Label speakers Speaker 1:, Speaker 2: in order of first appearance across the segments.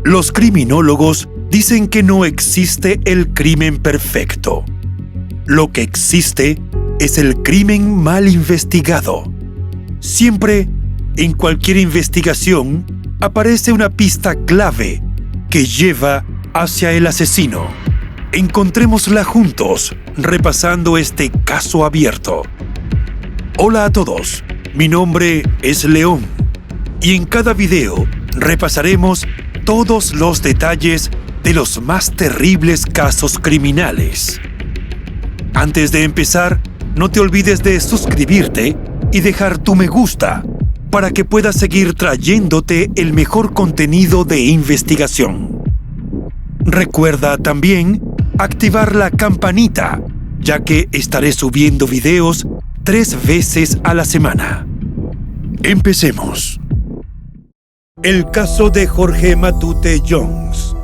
Speaker 1: Los criminólogos dicen que no existe el crimen perfecto. Lo que existe es el crimen mal investigado. Siempre, en cualquier investigación, aparece una pista clave que lleva hacia el asesino. Encontrémosla juntos, repasando este caso abierto. Hola a todos, mi nombre es León, y en cada video repasaremos todos los detalles de los más terribles casos criminales. Antes de empezar, no te olvides de suscribirte y dejar tu me gusta para que pueda seguir trayéndote el mejor contenido de investigación. Recuerda también activar la campanita, ya que estaré subiendo videos 3 veces a la semana. Empecemos. El caso de Jorge Matute Jones.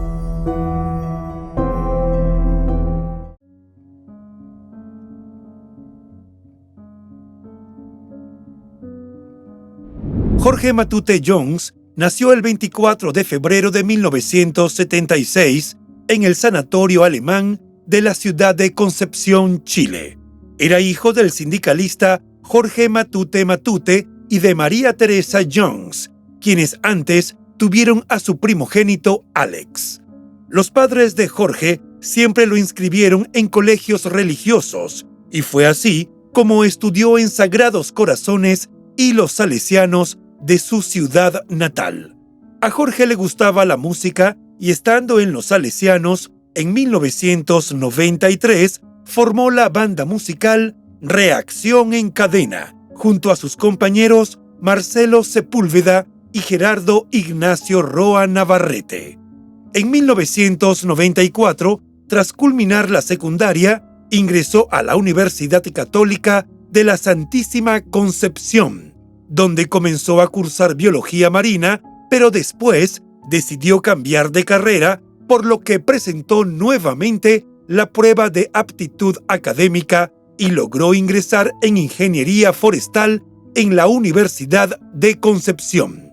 Speaker 1: Jorge Matute Jones nació el 24 de febrero de 1976 en el sanatorio alemán de la ciudad de Concepción, Chile. Era hijo del sindicalista Jorge Matute Matute y de María Teresa Jones, quienes antes tuvieron a su primogénito Alex. Los padres de Jorge siempre lo inscribieron en colegios religiosos y fue así como estudió en Sagrados Corazones y los Salesianos de su ciudad natal. A Jorge le gustaba la música y estando en los Salesianos, en 1993 formó la banda musical Reacción en Cadena, junto a sus compañeros Marcelo Sepúlveda y Gerardo Ignacio Roa Navarrete. En 1994, tras culminar la secundaria, ingresó a la Universidad Católica de la Santísima Concepción, donde comenzó a cursar biología marina, pero después decidió cambiar de carrera, por lo que presentó nuevamente la prueba de aptitud académica y logró ingresar en ingeniería forestal en la Universidad de Concepción.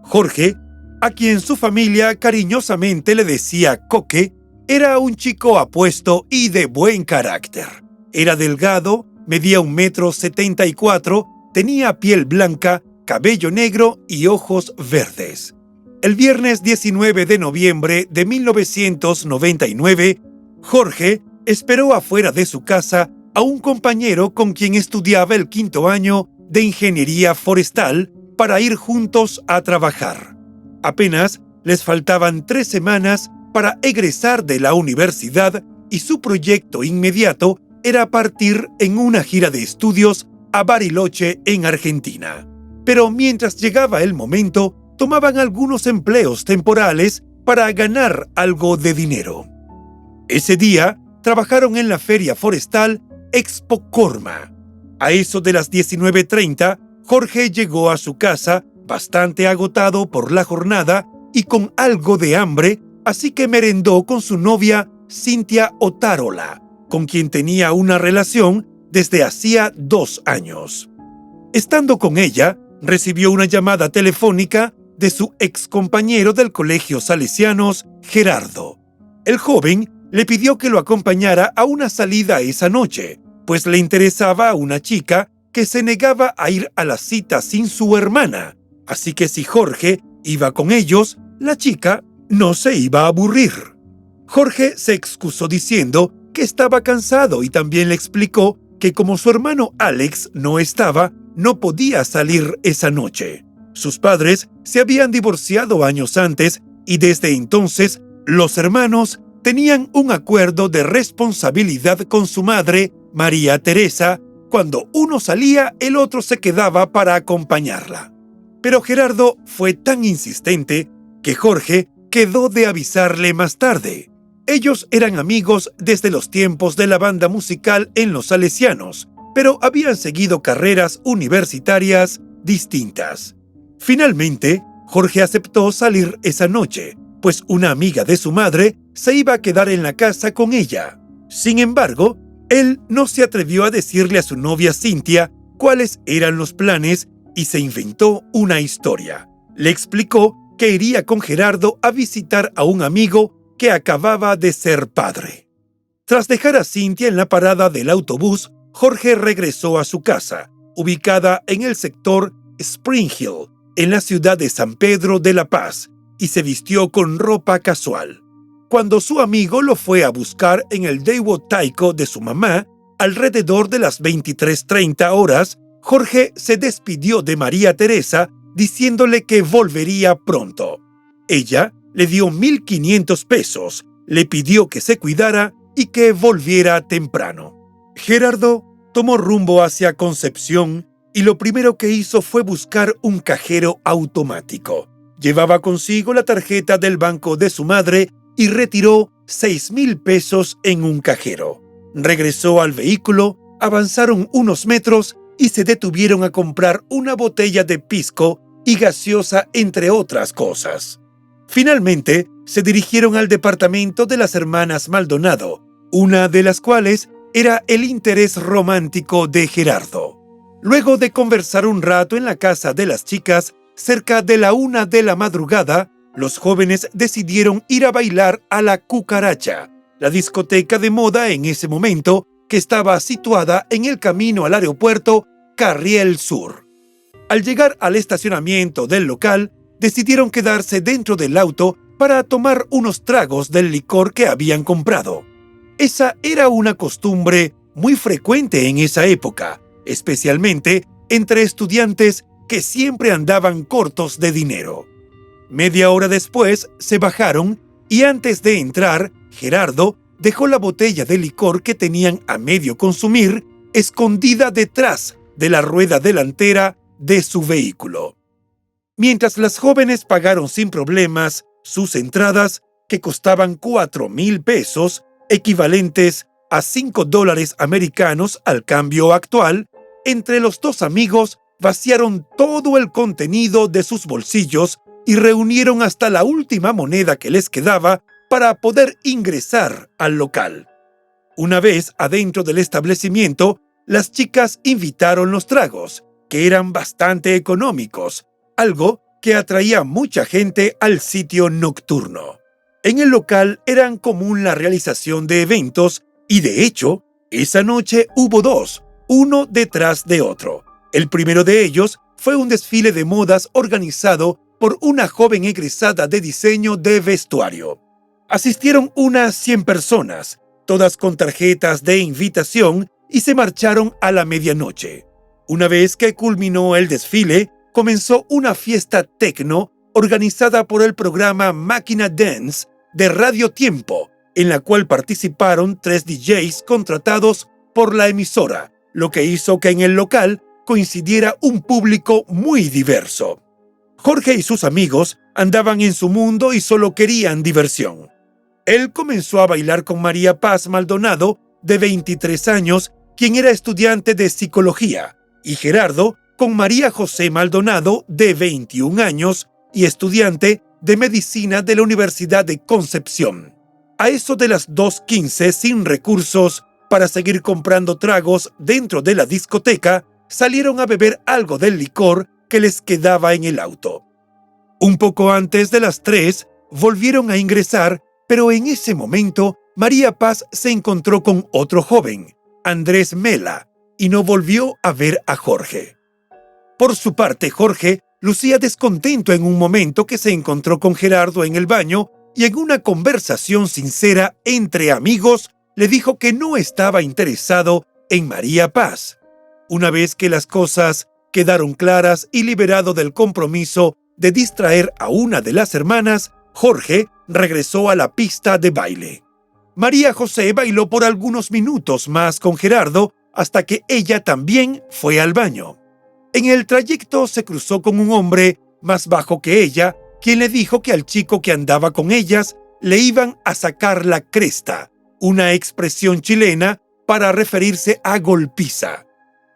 Speaker 1: Jorge, a quien su familia cariñosamente le decía Coque, era un chico apuesto y de buen carácter. Era delgado, medía 1,74 m, tenía piel blanca, cabello negro y ojos verdes. El viernes 19 de noviembre de 1999, Jorge esperó afuera de su casa a un compañero con quien estudiaba el 5º año de ingeniería forestal para ir juntos a trabajar. Apenas les faltaban 3 semanas para egresar de la universidad y su proyecto inmediato era partir en una gira de estudios a Bariloche, en Argentina. Pero mientras llegaba el momento, tomaban algunos empleos temporales para ganar algo de dinero. Ese día, trabajaron en la feria forestal Expo Corma. A eso de las 19:30, Jorge llegó a su casa bastante agotado por la jornada y con algo de hambre, así que merendó con su novia Cintia Otárola, con quien tenía una relación desde hacía 2 años. Estando con ella, recibió una llamada telefónica de su excompañero del colegio Salesianos, Gerardo. El joven le pidió que lo acompañara a una salida esa noche, pues le interesaba una chica que se negaba a ir a la cita sin su hermana, así que si Jorge iba con ellos, la chica no se iba a aburrir. Jorge se excusó diciendo que estaba cansado y también le explicó que como su hermano Alex no estaba, no podía salir esa noche. Sus padres se habían divorciado años antes y desde entonces los hermanos tenían un acuerdo de responsabilidad con su madre, María Teresa. Cuando uno salía, el otro se quedaba para acompañarla. Pero Gerardo fue tan insistente que Jorge quedó de avisarle más tarde. Ellos eran amigos desde los tiempos de la banda musical en los Salesianos, pero habían seguido carreras universitarias distintas. Finalmente, Jorge aceptó salir esa noche, pues una amiga de su madre se iba a quedar en la casa con ella. Sin embargo, él no se atrevió a decirle a su novia Cintia cuáles eran los planes y se inventó una historia. Le explicó que iría con Gerardo a visitar a un amigo que acababa de ser padre. Tras dejar a Cynthia en la parada del autobús, Jorge regresó a su casa, ubicada en el sector Spring Hill, en la ciudad de San Pedro de la Paz, y se vistió con ropa casual. Cuando su amigo lo fue a buscar en el Daewoo Taiko de su mamá, alrededor de las 23:30 horas, Jorge se despidió de María Teresa diciéndole que volvería pronto. Ella le dio 1,500 pesos, le pidió que se cuidara y que volviera temprano. Gerardo tomó rumbo hacia Concepción y lo primero que hizo fue buscar un cajero automático. Llevaba consigo la tarjeta del banco de su madre y retiró 6,000 pesos en un cajero. Regresó al vehículo, avanzaron unos metros y se detuvieron a comprar una botella de pisco y gaseosa, entre otras cosas. Finalmente, se dirigieron al departamento de las hermanas Maldonado, una de las cuales era el interés romántico de Gerardo. Luego de conversar un rato en la casa de las chicas, cerca de la 1 de la madrugada, los jóvenes decidieron ir a bailar a la Cucaracha, la discoteca de moda en ese momento, que estaba situada en el camino al aeropuerto Carriel Sur. Al llegar al estacionamiento del local, decidieron quedarse dentro del auto para tomar unos tragos del licor que habían comprado. Esa era una costumbre muy frecuente en esa época, especialmente entre estudiantes que siempre andaban cortos de dinero. Media hora después se bajaron y antes de entrar, Gerardo dejó la botella de licor que tenían a medio consumir escondida detrás de la rueda delantera de su vehículo. Mientras las jóvenes pagaron sin problemas sus entradas, que costaban 4,000 pesos, equivalentes a $5 americanos al cambio actual, entre los dos amigos vaciaron todo el contenido de sus bolsillos y reunieron hasta la última moneda que les quedaba para poder ingresar al local. Una vez adentro del establecimiento, las chicas invitaron los tragos, que eran bastante económicos, algo que atraía mucha gente al sitio nocturno. En el local eran común la realización de eventos y, de hecho, esa noche hubo dos, uno detrás de otro. El primero de ellos fue un desfile de modas organizado por una joven egresada de diseño de vestuario. Asistieron unas 100 personas, todas con tarjetas de invitación, y se marcharon a la medianoche. Una vez que culminó el desfile, comenzó una fiesta techno organizada por el programa Máquina Dance de Radio Tiempo, en la cual participaron 3 DJs contratados por la emisora, lo que hizo que en el local coincidiera un público muy diverso. Jorge y sus amigos andaban en su mundo y solo querían diversión. Él comenzó a bailar con María Paz Maldonado, de 23 años, quien era estudiante de psicología, y Gerardo con María José Maldonado, de 21 años, y estudiante de medicina de la Universidad de Concepción. A eso de las 2:15, sin recursos para seguir comprando tragos dentro de la discoteca, salieron a beber algo del licor que les quedaba en el auto. Un poco antes de las 3, volvieron a ingresar, pero en ese momento María Paz se encontró con otro joven, Andrés Mela, y no volvió a ver a Jorge. Por su parte, Jorge lucía descontento en un momento que se encontró con Gerardo en el baño y en una conversación sincera entre amigos le dijo que no estaba interesado en María Paz. Una vez que las cosas quedaron claras y liberado del compromiso de distraer a una de las hermanas, Jorge regresó a la pista de baile. María José bailó por algunos minutos más con Gerardo hasta que ella también fue al baño. En el trayecto se cruzó con un hombre más bajo que ella, quien le dijo que al chico que andaba con ellas le iban a sacar la cresta, una expresión chilena para referirse a golpiza.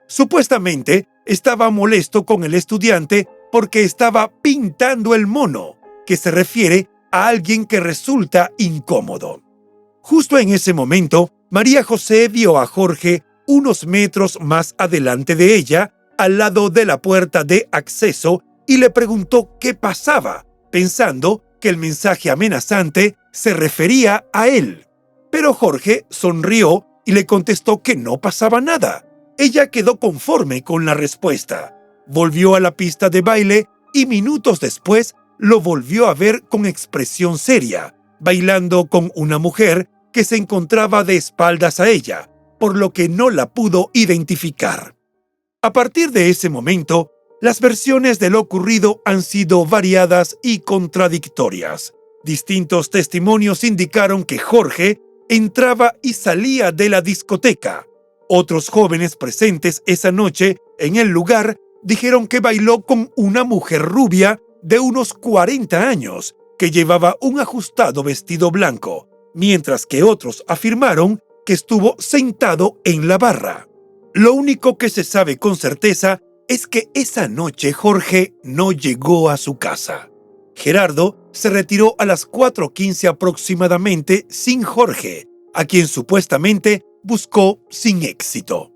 Speaker 1: Supuestamente estaba molesto con el estudiante porque estaba pintando el mono, que se refiere a alguien que resulta incómodo. Justo en ese momento, María José vio a Jorge unos metros más adelante de ella, al lado de la puerta de acceso, y le preguntó qué pasaba, pensando que el mensaje amenazante se refería a él. Pero Jorge sonrió y le contestó que no pasaba nada. Ella quedó conforme con la respuesta. Volvió a la pista de baile y minutos después lo volvió a ver con expresión seria, bailando con una mujer que se encontraba de espaldas a ella, por lo que no la pudo identificar. A partir de ese momento, las versiones de lo ocurrido han sido variadas y contradictorias. Distintos testimonios indicaron que Jorge entraba y salía de la discoteca. Otros jóvenes presentes esa noche en el lugar dijeron que bailó con una mujer rubia de unos 40 años que llevaba un ajustado vestido blanco, mientras que otros afirmaron que estuvo sentado en la barra. Lo único que se sabe con certeza es que esa noche Jorge no llegó a su casa. Gerardo se retiró a las 4:15 aproximadamente sin Jorge, a quien supuestamente buscó sin éxito.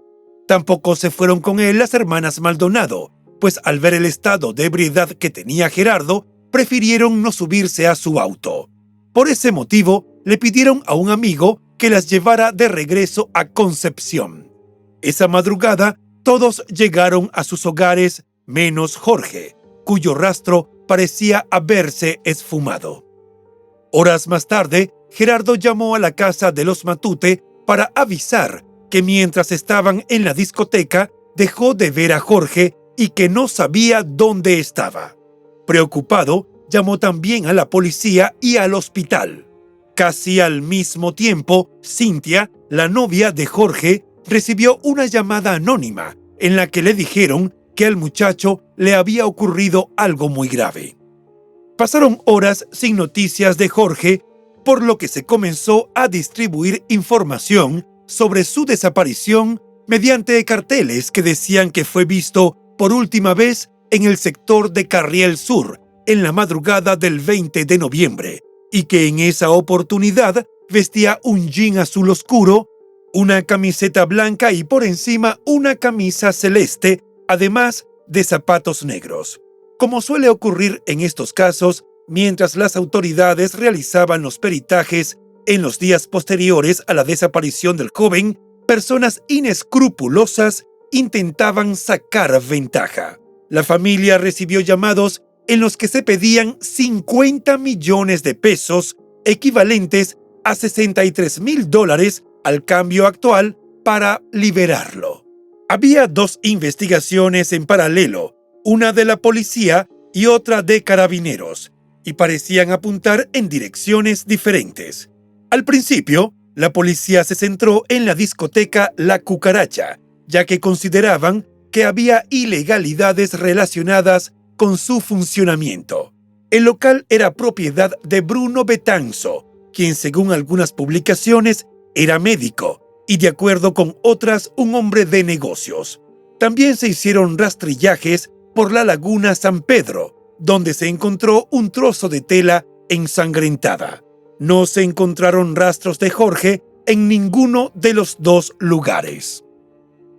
Speaker 1: Tampoco se fueron con él las hermanas Maldonado, pues al ver el estado de ebriedad que tenía Gerardo, prefirieron no subirse a su auto. Por ese motivo, le pidieron a un amigo que las llevara de regreso a Concepción. Esa madrugada, todos llegaron a sus hogares, menos Jorge, cuyo rastro parecía haberse esfumado. Horas más tarde, Gerardo llamó a la casa de los Matute para avisar que mientras estaban en la discoteca, dejó de ver a Jorge y que no sabía dónde estaba. Preocupado, llamó también a la policía y al hospital. Casi al mismo tiempo, Cintia, la novia de Jorge, recibió una llamada anónima en la que le dijeron que al muchacho le había ocurrido algo muy grave. Pasaron horas sin noticias de Jorge, por lo que se comenzó a distribuir información sobre su desaparición mediante carteles que decían que fue visto por última vez en el sector de Carriel Sur en la madrugada del 20 de noviembre y que en esa oportunidad vestía un jean azul oscuro, una camiseta blanca y por encima una camisa celeste, además de zapatos negros. Como suele ocurrir en estos casos, mientras las autoridades realizaban los peritajes en los días posteriores a la desaparición del joven, personas inescrupulosas intentaban sacar ventaja. La familia recibió llamados en los que se pedían 50 millones de pesos, equivalentes a $63,000 al cambio actual, para liberarlo. Había dos investigaciones en paralelo, una de la policía y otra de carabineros, y parecían apuntar en direcciones diferentes. Al principio, la policía se centró en la discoteca La Cucaracha, ya que consideraban que había ilegalidades relacionadas con su funcionamiento. El local era propiedad de Bruno Betanzo, quien según algunas publicaciones era médico y de acuerdo con otras un hombre de negocios. También se hicieron rastrillajes por la laguna San Pedro, donde se encontró un trozo de tela ensangrentada. No se encontraron rastros de Jorge en ninguno de los dos lugares.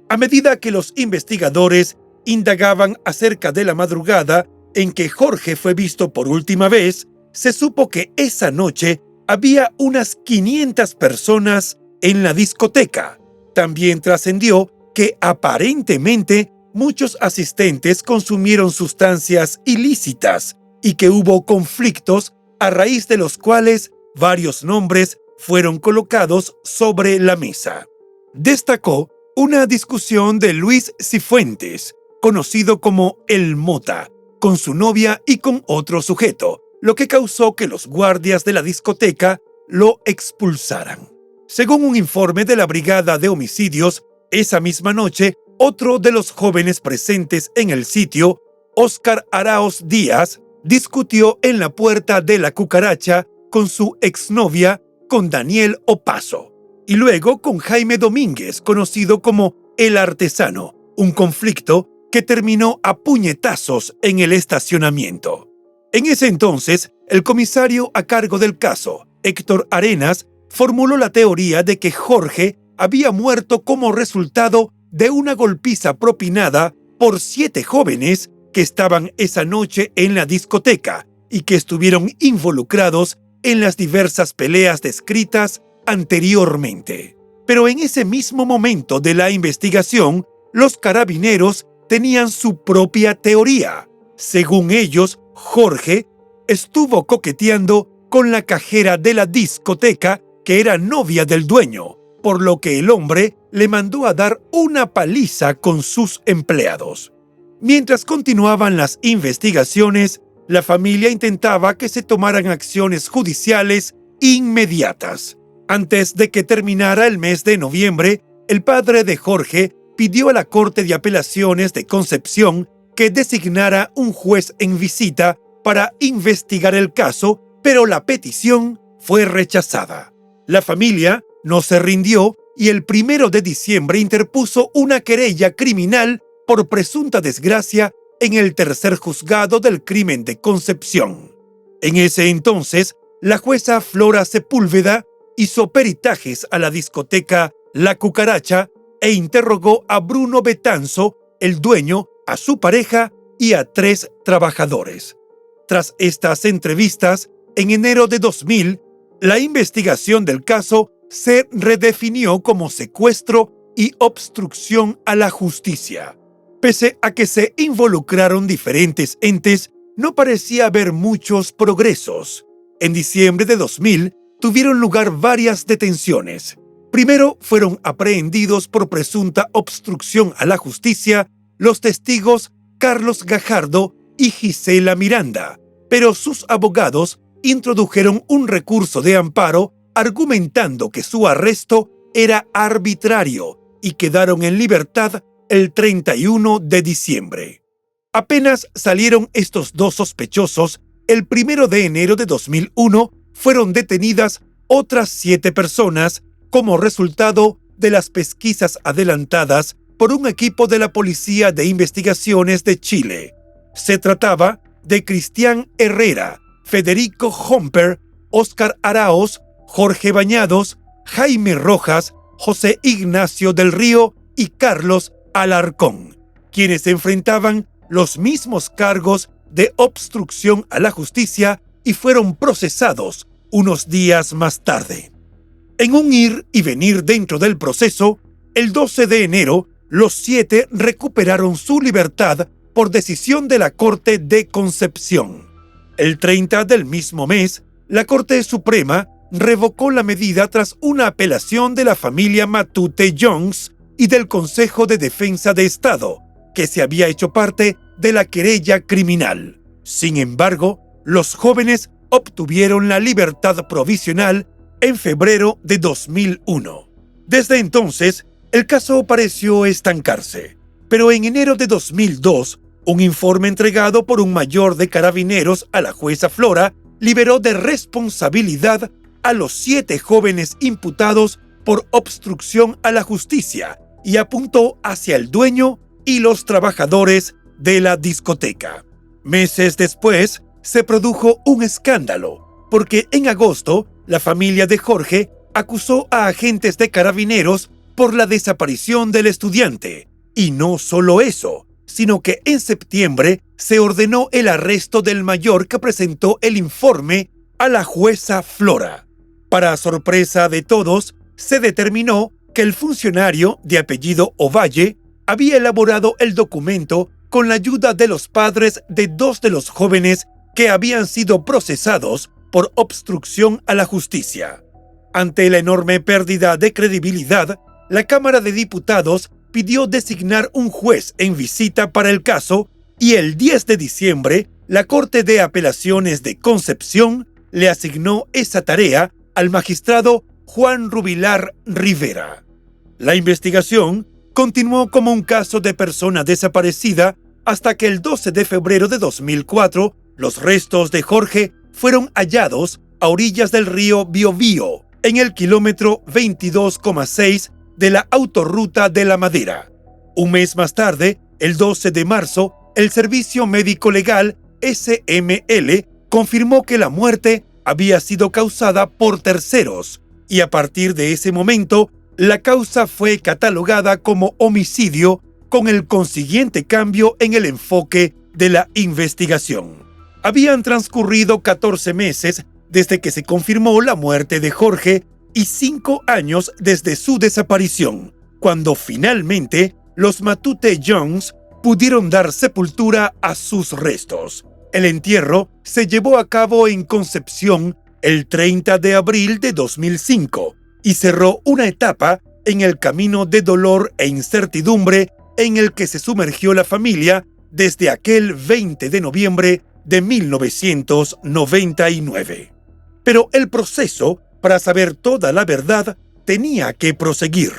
Speaker 1: A medida que los investigadores indagaban acerca de la madrugada en que Jorge fue visto por última vez, se supo que esa noche había unas 500 personas en la discoteca. También trascendió que aparentemente muchos asistentes consumieron sustancias ilícitas y que hubo conflictos a raíz de los cuales varios nombres fueron colocados sobre la mesa. Destacó una discusión de Luis Cifuentes, conocido como El Mota, con su novia y con otro sujeto, lo que causó que los guardias de la discoteca lo expulsaran. Según un informe de la Brigada de Homicidios, esa misma noche, otro de los jóvenes presentes en el sitio, Óscar Araos Díaz, discutió en la puerta de La Cucaracha con su exnovia, con Daniel Opaso, y luego con Jaime Domínguez, conocido como El Artesano, un conflicto que terminó a puñetazos en el estacionamiento. En ese entonces, el comisario a cargo del caso, Héctor Arenas, formuló la teoría de que Jorge había muerto como resultado de una golpiza propinada por 7 jóvenes que estaban esa noche en la discoteca y que estuvieron involucrados en las diversas peleas descritas anteriormente. Pero en ese mismo momento de la investigación, los carabineros tenían su propia teoría. Según ellos, Jorge estuvo coqueteando con la cajera de la discoteca, que era novia del dueño, por lo que el hombre le mandó a dar una paliza con sus empleados. Mientras continuaban las investigaciones, la familia intentaba que se tomaran acciones judiciales inmediatas. Antes de que terminara el mes de noviembre, el padre de Jorge pidió a la Corte de Apelaciones de Concepción que designara un juez en visita para investigar el caso, pero la petición fue rechazada. La familia no se rindió y el 1 de diciembre interpuso una querella criminal por presunta desgracia en el tercer juzgado del crimen de Concepción. En ese entonces, la jueza Flora Sepúlveda hizo peritajes a la discoteca La Cucaracha e interrogó a Bruno Betanzo, el dueño, a su pareja y a 3 trabajadores. Tras estas entrevistas, en enero de 2000, la investigación del caso se redefinió como secuestro y obstrucción a la justicia. Pese a que se involucraron diferentes entes, no parecía haber muchos progresos. En diciembre de 2000 tuvieron lugar varias detenciones. Primero fueron aprehendidos por presunta obstrucción a la justicia los testigos Carlos Gajardo y Gisela Miranda, pero sus abogados introdujeron un recurso de amparo argumentando que su arresto era arbitrario y quedaron en libertad el 31 de diciembre. Apenas salieron estos 2 sospechosos, el 1 de enero de 2001 fueron detenidas otras 7 personas como resultado de las pesquisas adelantadas por un equipo de la Policía de Investigaciones de Chile. Se trataba de Cristian Herrera, Federico Homper, Óscar Araoz, Jorge Bañados, Jaime Rojas, José Ignacio del Río y Carlos Alarcón, quienes enfrentaban los mismos cargos de obstrucción a la justicia y fueron procesados unos días más tarde. En un ir y venir dentro del proceso, el 12 de enero, los 7 recuperaron su libertad por decisión de la Corte de Concepción. El 30 del mismo mes, la Corte Suprema revocó la medida tras una apelación de la familia Matute Jones y del Consejo de Defensa de Estado, que se había hecho parte de la querella criminal. Sin embargo, los jóvenes obtuvieron la libertad provisional en febrero de 2001. Desde entonces, el caso pareció estancarse, pero en enero de 2002, un informe entregado por un mayor de carabineros a la jueza Flora liberó de responsabilidad a los 7 jóvenes imputados por obstrucción a la justicia y apuntó hacia el dueño y los trabajadores de la discoteca. Meses después, se produjo un escándalo, porque en agosto, la familia de Jorge acusó a agentes de carabineros por la desaparición del estudiante. Y no solo eso, sino que en septiembre se ordenó el arresto del mayor que presentó el informe a la jueza Flora. Para sorpresa de todos, se determinó que el funcionario de apellido Ovalle había elaborado el documento con la ayuda de los padres de 2 de los jóvenes que habían sido procesados por obstrucción a la justicia. Ante la enorme pérdida de credibilidad, la Cámara de Diputados pidió designar un juez en visita para el caso y el 10 de diciembre, la Corte de Apelaciones de Concepción le asignó esa tarea al magistrado Juan Rubilar Rivera. La investigación continuó como un caso de persona desaparecida hasta que el 12 de febrero de 2004 los restos de Jorge fueron hallados a orillas del río Biobío, en el kilómetro 22,6 de la Autorruta de la Madera. Un mes más tarde, el 12 de marzo, el Servicio Médico Legal SML confirmó que la muerte había sido causada por terceros y a partir de ese momento, la causa fue catalogada como homicidio con el consiguiente cambio en el enfoque de la investigación. Habían transcurrido 14 meses desde que se confirmó la muerte de Jorge y 5 años desde su desaparición, cuando finalmente los Matute Jones pudieron dar sepultura a sus restos. El entierro se llevó a cabo en Concepción el 30 de abril de 2005 y cerró una etapa en el camino de dolor e incertidumbre en el que se sumergió la familia desde aquel 20 de noviembre de 1999. Pero el proceso para saber toda la verdad tenía que proseguir.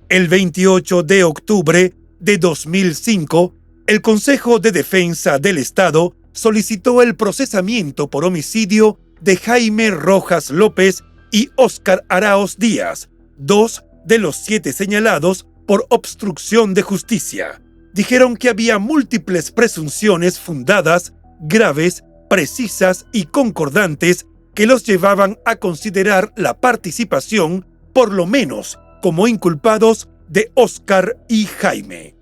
Speaker 1: El 28 de octubre de 2005, el Consejo de Defensa del Estado solicitó el procesamiento por homicidio de Jaime Rojas López y Óscar Araos Díaz, 2 de los 7 señalados por obstrucción de justicia. Dijeron que había múltiples presunciones fundadas, graves, precisas y concordantes que los llevaban a considerar la participación, por lo menos como inculpados, de Óscar y Jaime.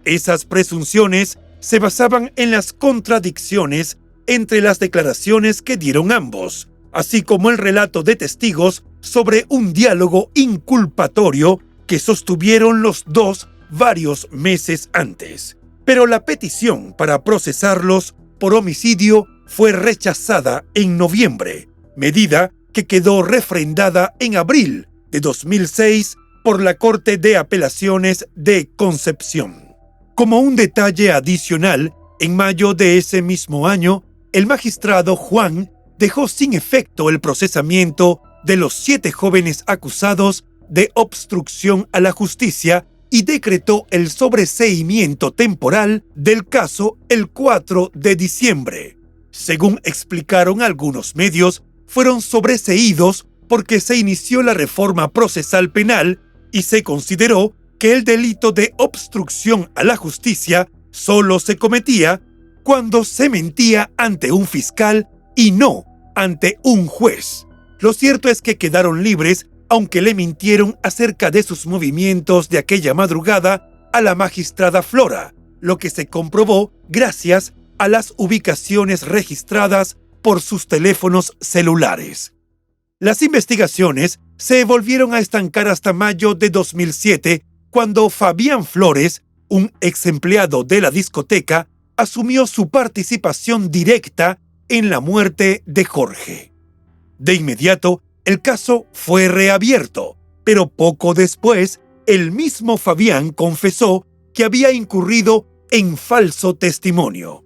Speaker 1: Esas presunciones se basaban en las contradicciones entre las declaraciones que dieron ambos, así como el relato de testigos sobre un diálogo inculpatorio que sostuvieron los dos varios meses antes. Pero la petición para procesarlos por homicidio fue rechazada en noviembre, medida que quedó refrendada en abril de 2006 por la Corte de Apelaciones de Concepción. Como un detalle adicional, en mayo de ese mismo año, el magistrado Juan dejó sin efecto el procesamiento de los 7 jóvenes acusados de obstrucción a la justicia y decretó el sobreseimiento temporal del caso el 4 de diciembre. Según explicaron algunos medios, fueron sobreseídos porque se inició la reforma procesal penal y se consideró que el delito de obstrucción a la justicia solo se cometía cuando se mentía ante un fiscal y no ante un juez. Lo cierto es que quedaron libres, aunque le mintieron acerca de sus movimientos de aquella madrugada a la magistrada Flora, lo que se comprobó gracias a las ubicaciones registradas por sus teléfonos celulares. Las investigaciones se volvieron a estancar hasta mayo de 2007, cuando Fabián Flores, un ex empleado de la discoteca, asumió su participación directa en la muerte de Jorge. De inmediato, el caso fue reabierto, pero poco después, el mismo Fabián confesó que había incurrido en falso testimonio.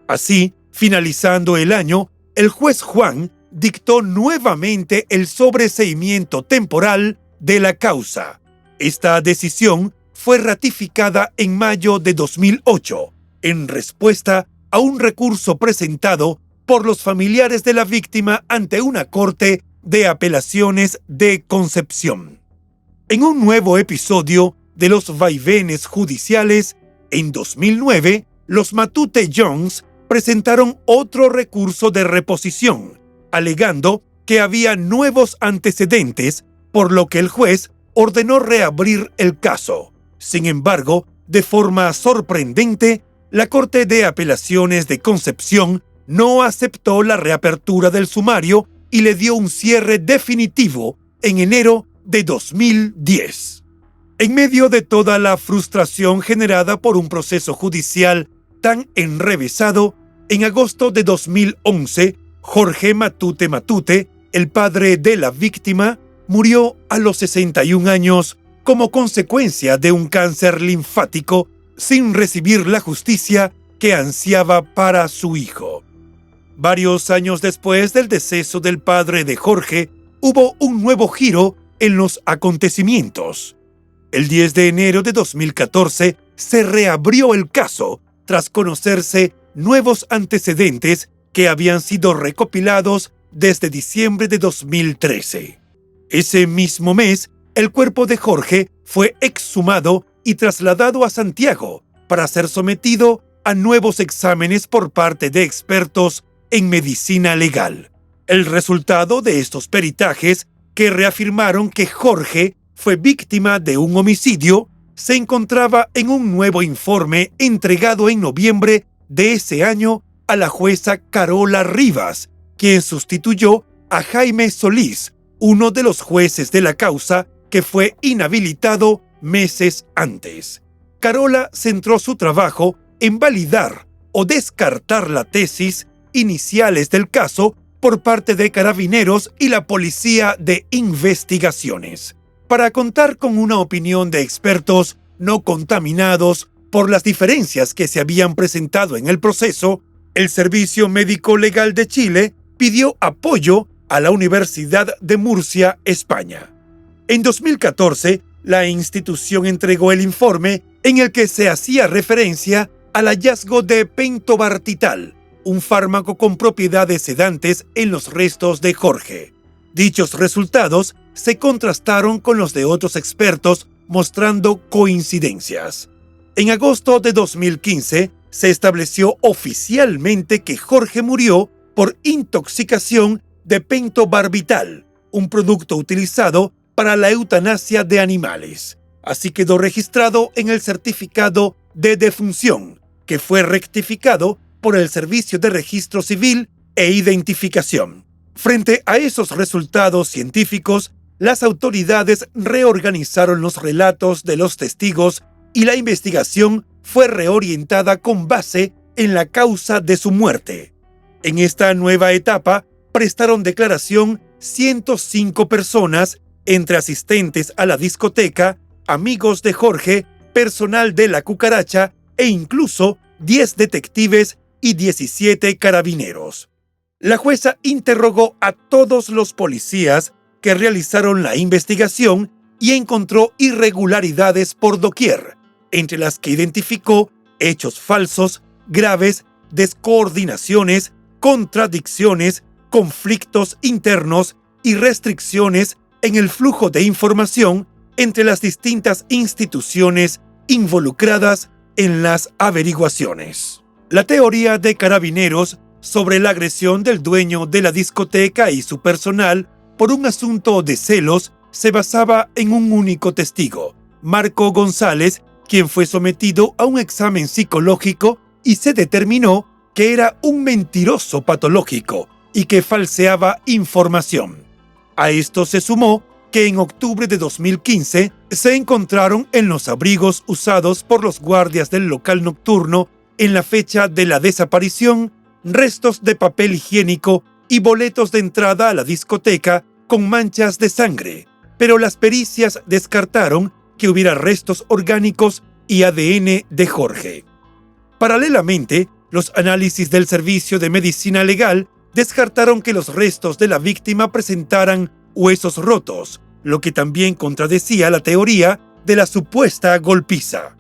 Speaker 1: Así, finalizando el año, el juez Juan dictó nuevamente el sobreseimiento temporal de la causa. Esta decisión fue ratificada en mayo de 2008, en respuesta a un recurso presentado por los familiares de la víctima ante una corte de apelaciones de Concepción. En un nuevo episodio de los vaivenes judiciales, en 2009, los Matute Jones presentaron otro recurso de reposición, alegando que había nuevos antecedentes, por lo que el juez ordenó reabrir el caso. Sin embargo, de forma sorprendente, la Corte de Apelaciones de Concepción no aceptó la reapertura del sumario y le dio un cierre definitivo en enero de 2010. En medio de toda la frustración generada por un proceso judicial tan enrevesado, en agosto de 2011, Jorge Matute Matute, el padre de la víctima, murió a los 61 años como consecuencia de un cáncer linfático sin recibir la justicia que ansiaba para su hijo. Varios años después del deceso del padre de Jorge, hubo un nuevo giro en los acontecimientos. El 10 de enero de 2014 se reabrió el caso tras conocerse nuevos antecedentes que habían sido recopilados desde diciembre de 2013. Ese mismo mes, el cuerpo de Jorge fue exhumado y trasladado a Santiago para ser sometido a nuevos exámenes por parte de expertos en medicina legal. El resultado de estos peritajes, que reafirmaron que Jorge fue víctima de un homicidio, se encontraba en un nuevo informe entregado en noviembre de ese año a la jueza Carola Rivas, quien sustituyó a Jaime Solís, uno de los jueces de la causa que fue inhabilitado meses antes. Carola centró su trabajo en validar o descartar la tesis iniciales del caso por parte de Carabineros y la Policía de Investigaciones. Para contar con una opinión de expertos no contaminados por las diferencias que se habían presentado en el proceso, el Servicio Médico Legal de Chile pidió apoyo a la Universidad de Murcia, España. En 2014, la institución entregó el informe en el que se hacía referencia al hallazgo de pentobarbital, un fármaco con propiedades sedantes en los restos de Jorge. Dichos resultados se contrastaron con los de otros expertos, mostrando coincidencias. En agosto de 2015, se estableció oficialmente que Jorge murió por intoxicación de pentobarbital, un producto utilizado para la eutanasia de animales. Así quedó registrado en el certificado de defunción, que fue rectificado por el Servicio de Registro Civil e Identificación. Frente a esos resultados científicos, las autoridades reorganizaron los relatos de los testigos y la investigación fue reorientada con base en la causa de su muerte. En esta nueva etapa, prestaron declaración 105 personas, entre asistentes a la discoteca, amigos de Jorge, personal de la cucaracha e incluso 10 detectives y 17 carabineros. La jueza interrogó a todos los policías que realizaron la investigación y encontró irregularidades por doquier, entre las que identificó hechos falsos, graves, descoordinaciones, contradicciones, conflictos internos y restricciones en el flujo de información entre las distintas instituciones involucradas en las averiguaciones. La teoría de Carabineros sobre la agresión del dueño de la discoteca y su personal por un asunto de celos se basaba en un único testigo, Marco González, quien fue sometido a un examen psicológico y se determinó que era un mentiroso patológico y que falseaba información. A esto se sumó que en octubre de 2015 se encontraron en los abrigos usados por los guardias del local nocturno en la fecha de la desaparición restos de papel higiénico y boletos de entrada a la discoteca con manchas de sangre, pero las pericias descartaron que hubiera restos orgánicos y ADN de Jorge. Paralelamente, los análisis del Servicio de Medicina Legal descartaron que los restos de la víctima presentaran huesos rotos, lo que también contradecía la teoría de la supuesta golpiza.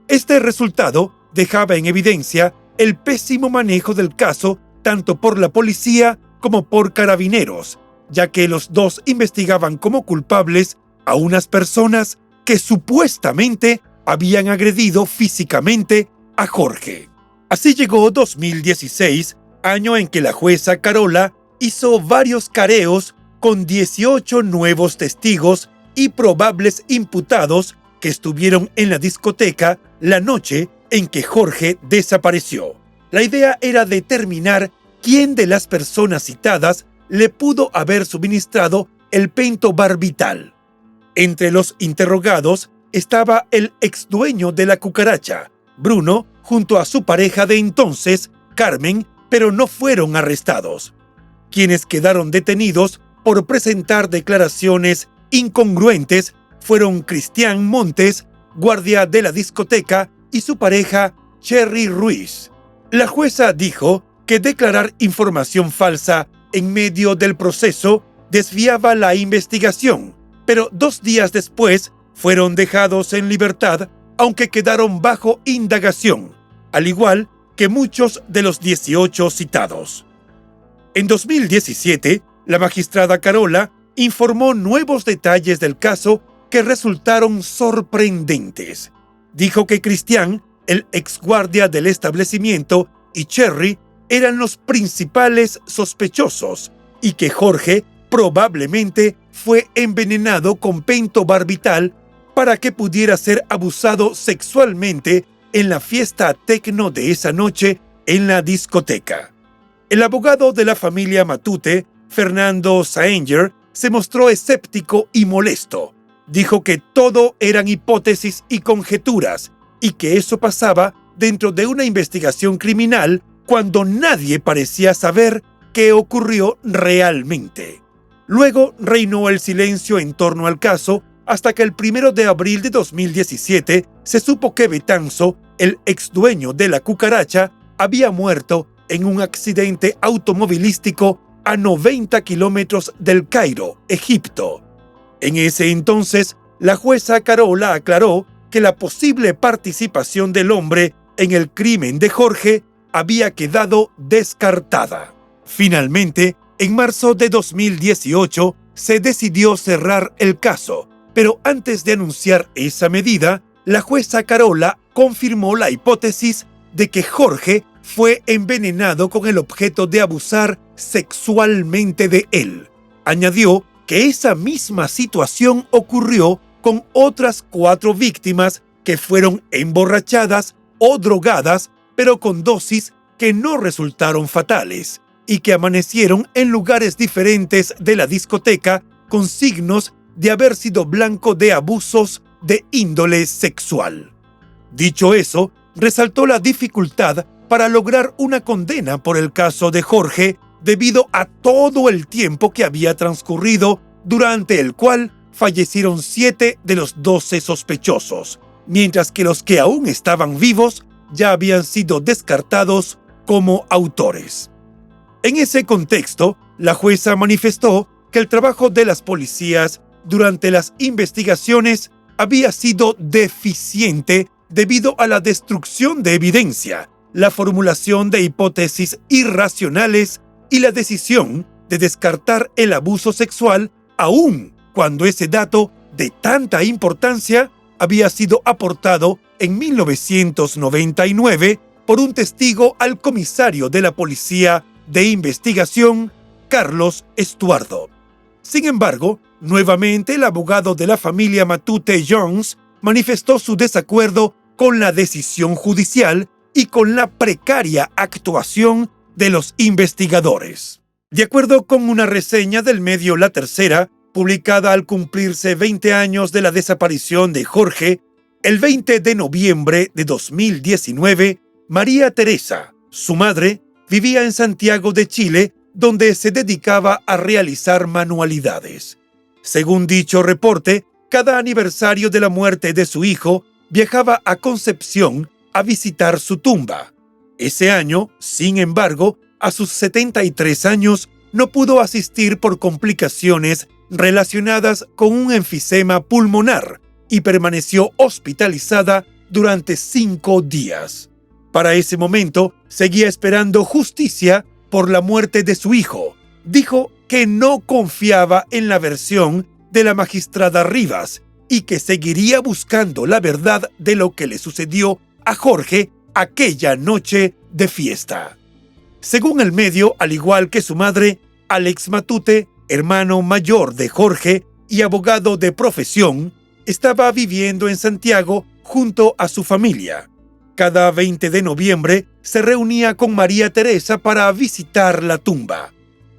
Speaker 1: Este resultado dejaba en evidencia el pésimo manejo del caso tanto por la policía como por Carabineros, ya que los dos investigaban como culpables a unas personas que supuestamente habían agredido físicamente a Jorge. Así llegó 2016, año en que la jueza Carola hizo varios careos con 18 nuevos testigos y probables imputados que estuvieron en la discoteca la noche en que Jorge desapareció. La idea era determinar quién de las personas citadas le pudo haber suministrado el pentobarbital. Entre los interrogados estaba el exdueño de la cucaracha, Bruno, junto a su pareja de entonces, Carmen, pero no fueron arrestados. Quienes quedaron detenidos por presentar declaraciones incongruentes fueron Cristian Montes, guardia de la discoteca, y su pareja, Cherry Ruiz. La jueza dijo que declarar información falsa en medio del proceso desviaba la investigación, pero 2 días después fueron dejados en libertad, aunque quedaron bajo indagación, al igual que muchos de los 18 citados. En 2017, la magistrada Carola informó nuevos detalles del caso que resultaron sorprendentes. Dijo que Cristian, el exguardia del establecimiento, y Cherry eran los principales sospechosos y que Jorge probablemente fue envenenado con pentobarbital para que pudiera ser abusado sexualmente en la fiesta tecno de esa noche en la discoteca. El abogado de la familia Matute, Fernando Saenger, se mostró escéptico y molesto. Dijo que todo eran hipótesis y conjeturas y que eso pasaba dentro de una investigación criminal cuando nadie parecía saber qué ocurrió realmente. Luego reinó el silencio en torno al caso hasta que el 1 de abril de 2017 se supo que Betanzo, el exdueño de la cucaracha, había muerto en un accidente automovilístico a 90 kilómetros del Cairo, Egipto. En ese entonces, la jueza Carola aclaró que la posible participación del hombre en el crimen de Jorge había quedado descartada. Finalmente, en marzo de 2018, se decidió cerrar el caso, pero antes de anunciar esa medida, la jueza Carola confirmó la hipótesis de que Jorge fue envenenado con el objeto de abusar sexualmente de él. Añadió que esa misma situación ocurrió con otras 4 víctimas que fueron emborrachadas o drogadas, pero con dosis que no resultaron fatales, y que amanecieron en lugares diferentes de la discoteca con signos de haber sido blanco de abusos de índole sexual. Dicho eso, resaltó la dificultad para lograr una condena por el caso de Jorge debido a todo el tiempo que había transcurrido, durante el cual fallecieron 7 de los 12 sospechosos, mientras que los que aún estaban vivos ya habían sido descartados como autores. En ese contexto, la jueza manifestó que el trabajo de las policías durante las investigaciones había sido deficiente debido a la destrucción de evidencia, la formulación de hipótesis irracionales y la decisión de descartar el abuso sexual aun cuando ese dato de tanta importancia había sido aportado en 1999 por un testigo al comisario de la Policía de Investigación, Carlos Estuardo. Sin embargo, nuevamente el abogado de la familia Matute Jones manifestó su desacuerdo con la decisión judicial y con la precaria actuación de los investigadores. De acuerdo con una reseña del medio La Tercera, publicada al cumplirse 20 años de la desaparición de Jorge, el 20 de noviembre de 2019, María Teresa, su madre, vivía en Santiago de Chile, donde se dedicaba a realizar manualidades. Según dicho reporte, cada aniversario de la muerte de su hijo, viajaba a Concepción a visitar su tumba. Ese año, sin embargo, a sus 73 años, no pudo asistir por complicaciones relacionadas con un enfisema pulmonar y permaneció hospitalizada durante 5 días. Para ese momento, seguía esperando justicia por la muerte de su hijo. Dijo que no confiaba en la versión de la magistrada Rivas y que seguiría buscando la verdad de lo que le sucedió a Jorge aquella noche de fiesta. Según el medio, al igual que su madre, Alex Matute, hermano mayor de Jorge y abogado de profesión, estaba viviendo en Santiago junto a su familia. Cada 20 de noviembre se reunía con María Teresa para visitar la tumba.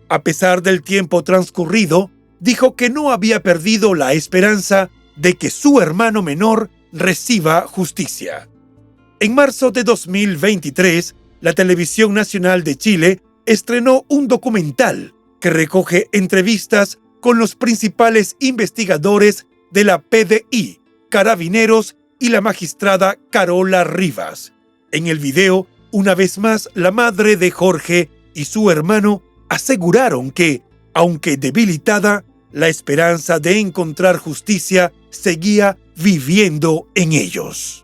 Speaker 1: A pesar del tiempo transcurrido, dijo que no había perdido la esperanza de que su hermano menor reciba justicia. En marzo de 2023, la Televisión Nacional de Chile estrenó un documental que recoge entrevistas con los principales investigadores de la PDI, Carabineros y la magistrada Carola Rivas. En el video, una vez más, la madre de Jorge y su hermano aseguraron que, aunque debilitada, la esperanza de encontrar justicia seguía viviendo en ellos.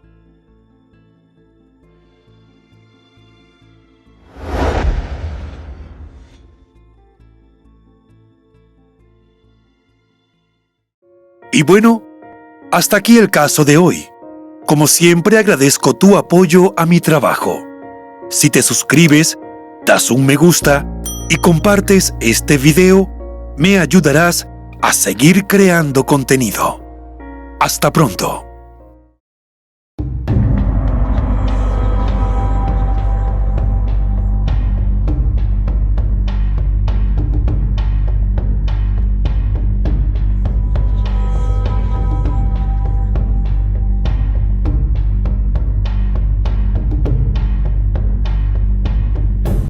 Speaker 1: Y bueno, hasta aquí el caso de hoy. Como siempre, agradezco tu apoyo a mi trabajo. Si te suscribes, das un me gusta y compartes este video, me ayudarás a seguir creando contenido. Hasta pronto.